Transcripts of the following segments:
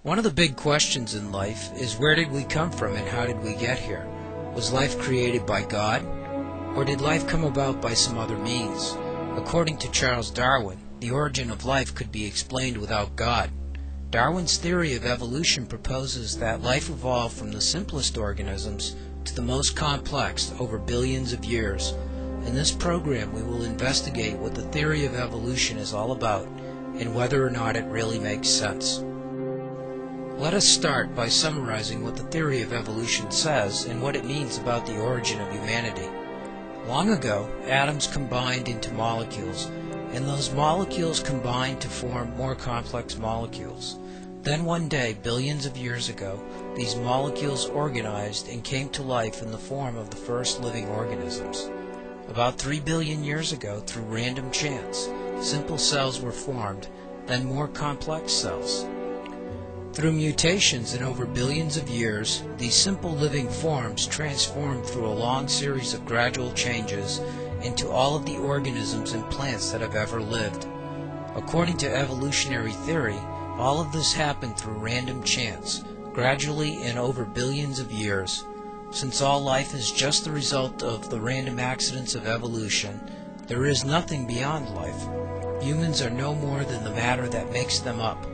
One of the big questions in life is, where did we come from and how did we get here? Was life created by God, or did life come about by some other means? According to Charles Darwin, the origin of life could be explained without God. Darwin's theory of evolution proposes that life evolved from the simplest organisms to the most complex over billions of years. In this program, we will investigate what the theory of evolution is all about and whether or not it really makes sense. Let us start by summarizing what the theory of evolution says and what it means about the origin of humanity. Long ago, atoms combined into molecules, and those molecules combined to form more complex molecules. Then one day, billions of years ago, these molecules organized and came to life in the form of the first living organisms. About 3 billion years ago, through random chance, simple cells were formed, then more complex cells. Through mutations and over billions of years, these simple living forms transformed through a long series of gradual changes into all of the organisms and plants that have ever lived. According to evolutionary theory, all of this happened through random chance, gradually and over billions of years. Since all life is just the result of the random accidents of evolution, there is nothing beyond life. Humans are no more than the matter that makes them up.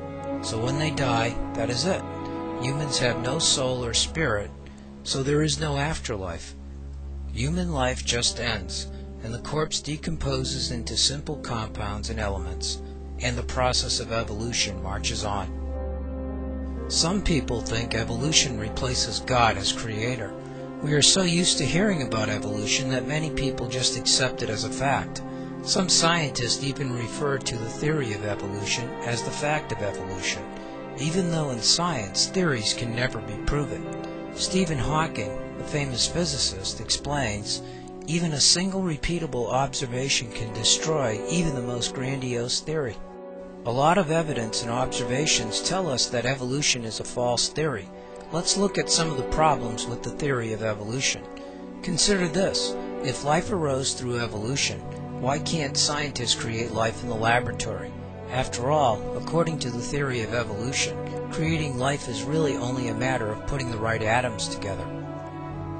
So when they die, that is it. Humans have no soul or spirit, so there is no afterlife. Human life just ends, and the corpse decomposes into simple compounds and elements, and the process of evolution marches on. Some people think evolution replaces God as creator. We are so used to hearing about evolution that many people just accept it as a fact. Some scientists even refer to the theory of evolution as the fact of evolution, even though in science theories can never be proven. Stephen Hawking, the famous physicist, explains, even a single repeatable observation can destroy even the most grandiose theory. A lot of evidence and observations tell us that evolution is a false theory. Let's look at some of the problems with the theory of evolution. Consider this: if life arose through evolution, why can't scientists create life in the laboratory? After all, according to the theory of evolution, creating life is really only a matter of putting the right atoms together.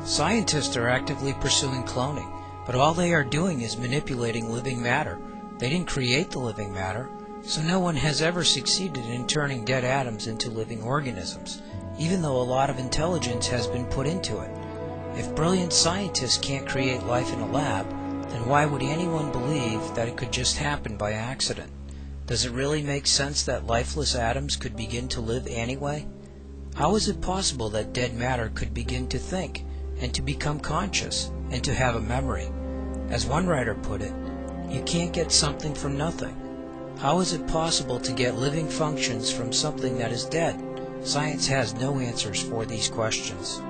Scientists are actively pursuing cloning, but all they are doing is manipulating living matter. They didn't create the living matter, so no one has ever succeeded in turning dead atoms into living organisms, even though a lot of intelligence has been put into it. If brilliant scientists can't create life in a lab, then why would anyone believe that it could just happen by accident? Does it really make sense that lifeless atoms could begin to live anyway? How is it possible that dead matter could begin to think, and to become conscious, and to have a memory? As one writer put it, you can't get something from nothing. How is it possible to get living functions from something that is dead? Science has no answers for these questions.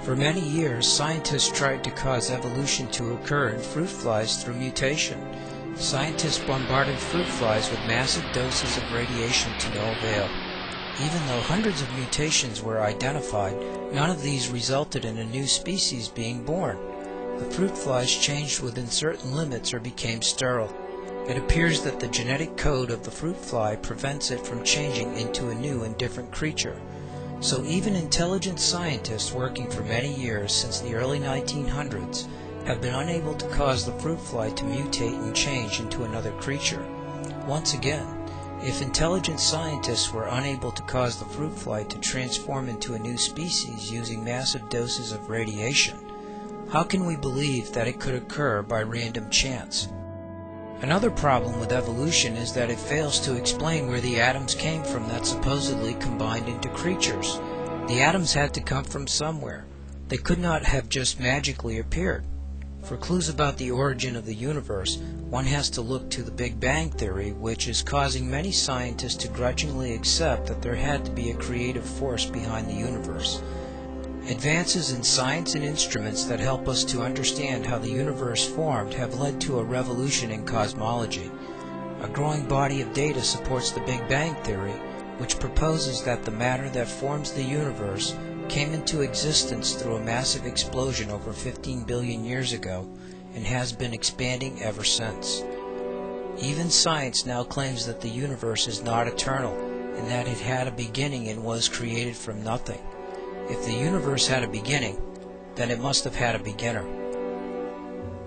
For many years, scientists tried to cause evolution to occur in fruit flies through mutation. Scientists bombarded fruit flies with massive doses of radiation to no avail. Even though hundreds of mutations were identified, none of these resulted in a new species being born. The fruit flies changed within certain limits or became sterile. It appears that the genetic code of the fruit fly prevents it from changing into a new and different creature. So even intelligent scientists working for many years since the early 1900s have been unable to cause the fruit fly to mutate and change into another creature. Once again, if intelligent scientists were unable to cause the fruit fly to transform into a new species using massive doses of radiation, how can we believe that it could occur by random chance? Another problem with evolution is that it fails to explain where the atoms came from that supposedly combined into creatures. The atoms had to come from somewhere. They could not have just magically appeared. For clues about the origin of the universe, one has to look to the Big Bang theory, which is causing many scientists to grudgingly accept that there had to be a creative force behind the universe. Advances in science and instruments that help us to understand how the universe formed have led to a revolution in cosmology. A growing body of data supports the Big Bang theory, which proposes that the matter that forms the universe came into existence through a massive explosion over 15 billion years ago and has been expanding ever since. Even science now claims that the universe is not eternal, and that it had a beginning and was created from nothing. If the universe had a beginning, then it must have had a beginner.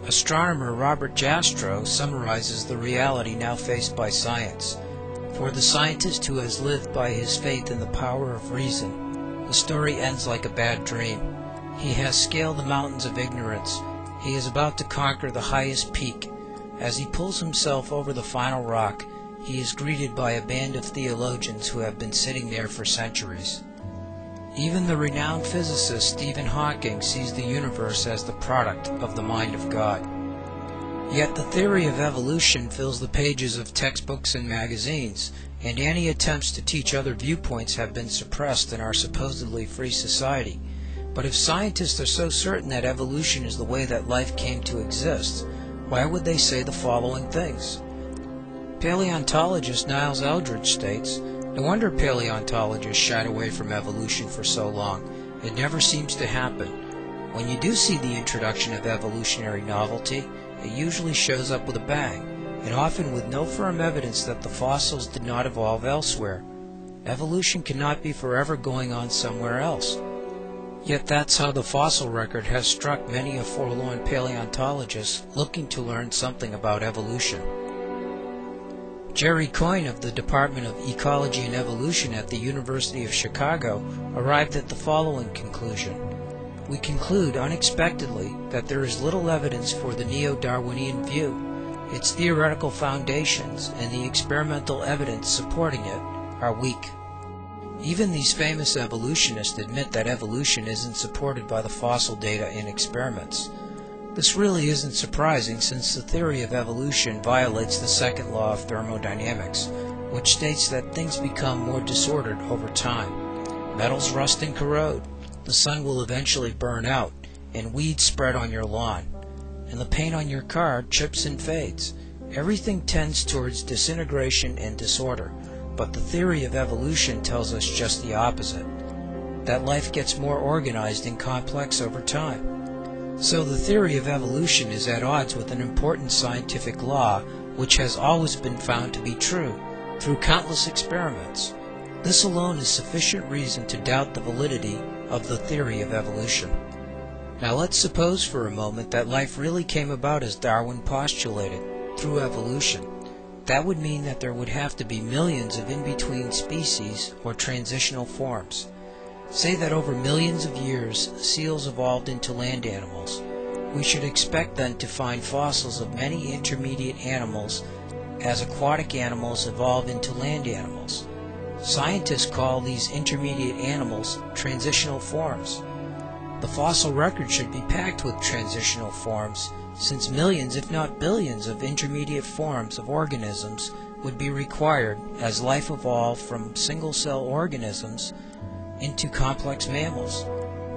Astronomer Robert Jastrow summarizes the reality now faced by science. For the scientist who has lived by his faith in the power of reason, the story ends like a bad dream. He has scaled the mountains of ignorance. He is about to conquer the highest peak. As he pulls himself over the final rock, he is greeted by a band of theologians who have been sitting there for centuries. Even the renowned physicist Stephen Hawking sees the universe as the product of the mind of God. Yet the theory of evolution fills the pages of textbooks and magazines, and any attempts to teach other viewpoints have been suppressed in our supposedly free society. But if scientists are so certain that evolution is the way that life came to exist, why would they say the following things? Paleontologist Niles Eldredge states, "No wonder paleontologists shied away from evolution for so long. It never seems to happen. When you do see the introduction of evolutionary novelty, it usually shows up with a bang, and often with no firm evidence that the fossils did not evolve elsewhere. Evolution cannot be forever going on somewhere else." Yet that's how the fossil record has struck many a forlorn paleontologist looking to learn something about evolution. Jerry Coyne of the Department of Ecology and Evolution at the University of Chicago arrived at the following conclusion. "We conclude unexpectedly that there is little evidence for the neo-Darwinian view. Its theoretical foundations and the experimental evidence supporting it are weak." Even these famous evolutionists admit that evolution isn't supported by the fossil data in experiments. This really isn't surprising, since the theory of evolution violates the second law of thermodynamics, which states that things become more disordered over time. Metals rust and corrode, the sun will eventually burn out, and weeds spread on your lawn, and the paint on your car chips and fades. Everything tends towards disintegration and disorder, but the theory of evolution tells us just the opposite, that life gets more organized and complex over time. So the theory of evolution is at odds with an important scientific law which has always been found to be true through countless experiments. This alone is sufficient reason to doubt the validity of the theory of evolution. Now let's suppose for a moment that life really came about as Darwin postulated, through evolution. That would mean that there would have to be millions of in-between species or transitional forms. Say that over millions of years, seals evolved into land animals. We should expect then to find fossils of many intermediate animals as aquatic animals evolve into land animals. Scientists call these intermediate animals transitional forms. The fossil record should be packed with transitional forms, since millions, if not billions, of intermediate forms of organisms would be required as life evolved from single-cell organisms into complex mammals.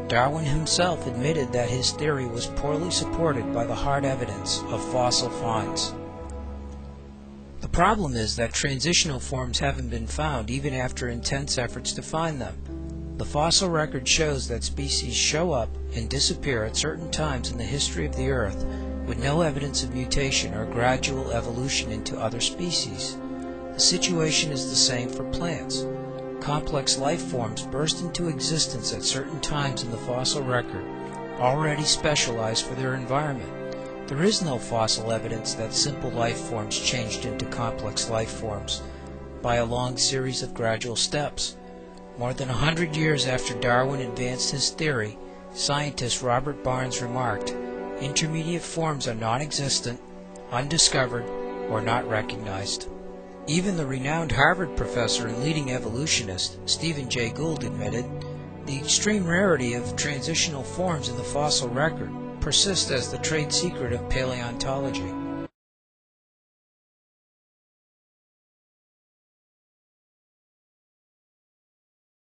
Darwin himself admitted that his theory was poorly supported by the hard evidence of fossil finds. The problem is that transitional forms haven't been found even after intense efforts to find them. The fossil record shows that species show up and disappear at certain times in the history of the Earth with no evidence of mutation or gradual evolution into other species. The situation is the same for plants. Complex life forms burst into existence at certain times in the fossil record, already specialized for their environment. There is no fossil evidence that simple life forms changed into complex life forms by a long series of gradual steps. More than 100 years after Darwin advanced his theory, scientist Robert Barnes remarked, "Intermediate forms are non-existent, undiscovered, or not recognized." Even the renowned Harvard professor and leading evolutionist, Stephen Jay Gould, admitted, "The extreme rarity of transitional forms in the fossil record persists as the trade secret of paleontology."